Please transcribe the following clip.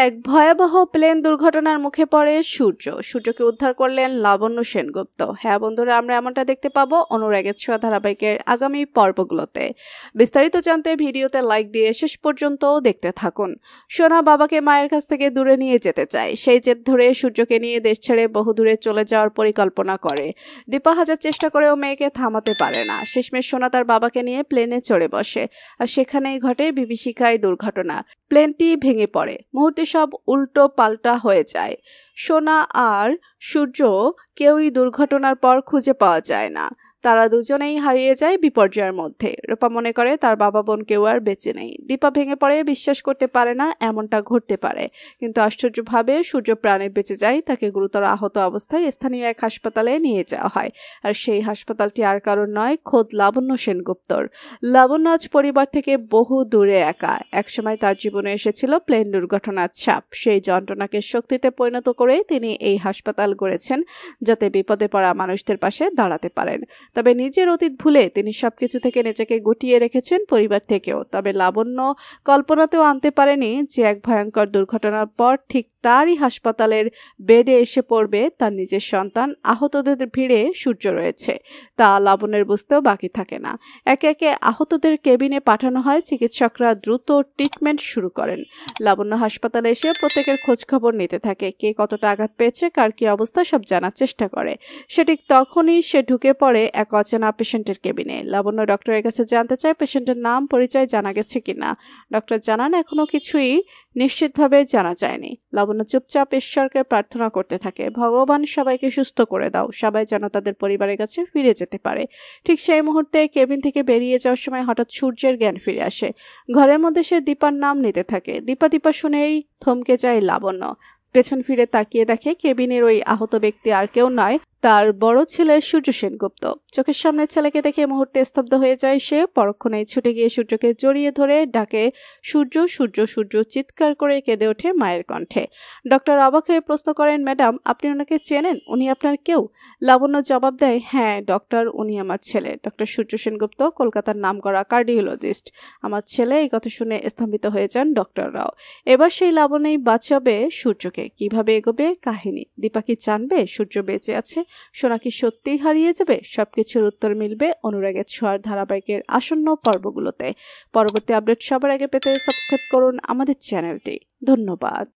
এক ভয়াবহ প্লেন দুর্ঘটনার মুখে পড়ে সূর্য। সূর্যকে উদ্ধার করলেন লাবণ্য সেনগুপ্ত। হ্যাঁ বন্ধুরা, আমরা এমনটা দেখতে পাবো অনুরাগের ছোঁয়া ধারাবাহিকের আগামী পর্বগুলোতে। বিস্তারিত জানতে ভিডিওতে লাইক দিয়ে শেষ পর্যন্ত দেখতে থাকুন। সোনা বাবাকে মায়ের কাছ থেকে দূরে নিয়ে যেতে চায়। সেই জেদ ধরে সূর্যকে নিয়ে দেশ ছেড়ে বহু দূরে চলে যাওয়ার পরিকল্পনা করে। দীপা হাজার চেষ্টা করেও মেয়েকে থামাতে পারে না। শেষমেশ সোনা তার বাবাকে নিয়ে প্লেনে চড়ে বসে, আর সেখানেই ঘটে বিভীষিকায় দুর্ঘটনা। প্লেনটি ভেঙে পড়ে, মুহূর্তে সব উল্টো পাল্টা হয়ে যায়। সোনা আর সূর্য কেউই দুর্ঘটনার পর খুঁজে পাওয়া যায় না। তারা দুজনেই হারিয়ে যায় বিপর্যয়ের মধ্যে। রূপা মনে করে তার বাবা বোন কেউ আর বেঁচে নেই। দীপা ভেঙে পড়ে, বিশ্বাস করতে পারে না এমনটা ঘটতে পারে। কিন্তু আশ্চর্যভাবে সূর্য প্রাণে বেঁচে যায়। তাকে গুরুতর আহত অবস্থায় স্থানীয় এক হাসপাতালে নিয়ে যাওয়া হয়। আর সেই হাসপাতালটি আর কারণ নয়, খোদ লাবণ্য সেনগুপ্তর। লাবণ্য আজ পরিবার থেকে বহু দূরে একা। একসময় তার জীবনে এসেছিল প্লেন দুর্ঘটনার ছাপ। সেই যন্ত্রণাকে শক্তিতে পরিণত করে তিনি এই হাসপাতাল গড়েছেন, যাতে বিপদে পড়া মানুষদের পাশে দাঁড়াতে পারেন। তবে নিজের অতীত ভুলে তিনি সবকিছু থেকে নিজেকে গুটিয়ে রেখেছেন, পরিবার থেকেও। তবে লাবণ্য কল্পনাতেও আনতে পারেনি যে এক ভয়ঙ্কর দুর্ঘটনার পর ঠিক তারই হাসপাতালের বেডে এসে পড়বে তার নিজের সন্তান। আহতদের ভিড়ে সূর্য রয়েছে, তা লাবণ্যের বুঝতেও বাকি থাকে না। একে একে আহতদের কেবিনে পাঠানো হয়। চিকিৎসকরা দ্রুত ট্রিটমেন্ট শুরু করেন। লাবণ্য হাসপাতালে এসে প্রত্যেকের খোঁজ খবর নিতে থাকে। কে কতটা আঘাত পেয়েছে, কার কি অবস্থা, সব জানার চেষ্টা করে। সে ঠিক তখনই সে ঢুকে পড়ে এক অচেনা পেশেন্টের কেবিনে। লাবণ্য ডক্টরের কাছে জানতে চায় পেশেন্টের নাম পরিচয় জানা গেছে কিনা। ডক্টর জানান এখনো কিছুই নিশ্চিতভাবে জানা যায়নি। লাবণ্য চুপচাপ ঈশ্বরকে প্রার্থনা করতে থাকে, ভগবান সবাইকে সুস্থ করে দাও, সবাই যেন তাদের পরিবারের কাছে ফিরে যেতে পারে। ঠিক সেই মুহূর্তে কেবিন থেকে বেরিয়ে যাওয়ার সময় হঠাৎ সূর্যের জ্ঞান ফিরে আসে। ঘরের মধ্যে সে দীপার নাম নিতে থাকে। দীপা দীপা শুনেই থমকে যায় লাবণ্য। পেছন ফিরে তাকিয়ে দেখে কেবিনের ওই আহত ব্যক্তি আর কেউ নয়, তার বড় ছেলে সূর্য সেনগুপ্ত। চোখের সামনে ছেলেকে দেখে মুহূর্তে স্তব্ধ হয়ে যায় সে। পরক্ষণেই ছুটে গিয়ে সূর্যকে জড়িয়ে ধরে ডাকে, সূর্য সূর্য সূর্য, চিৎকার করে কেঁদে ওঠে মায়ের কণ্ঠে। ডক্টর অবাক হয়ে প্রশ্ন করেন, ম্যাডাম আপনি ওনাকে চেনেন? উনি আপনার কেউ? লাবণ্য জবাব দেয়, হ্যাঁ ডক্টর, উনি আমার ছেলে। ডক্টর সূর্য সেনগুপ্ত কলকাতার নামকরা কার্ডিওলজিস্ট। আমার ছেলে। এই কথা শুনে স্তম্ভিত হয়ে যান ডক্টররাও। এবার সেই লাবণ্যই বাঁচাবে সূর্যকে। কিভাবে এগোবে কাহিনী? দীপা কি জানবে সূর্য বেঁচে আছে? সোনা কি সত্যিই হারিয়ে যাবে? সবকিছুর উত্তর মিলবে অনুরাগের ছোঁয়ার ধারাবাহিকের আসন্ন পর্বগুলোতে। পরবর্তী আপডেট সবার আগে পেতে সাবস্ক্রাইব করুন আমাদের চ্যানেলটি। ধন্যবাদ।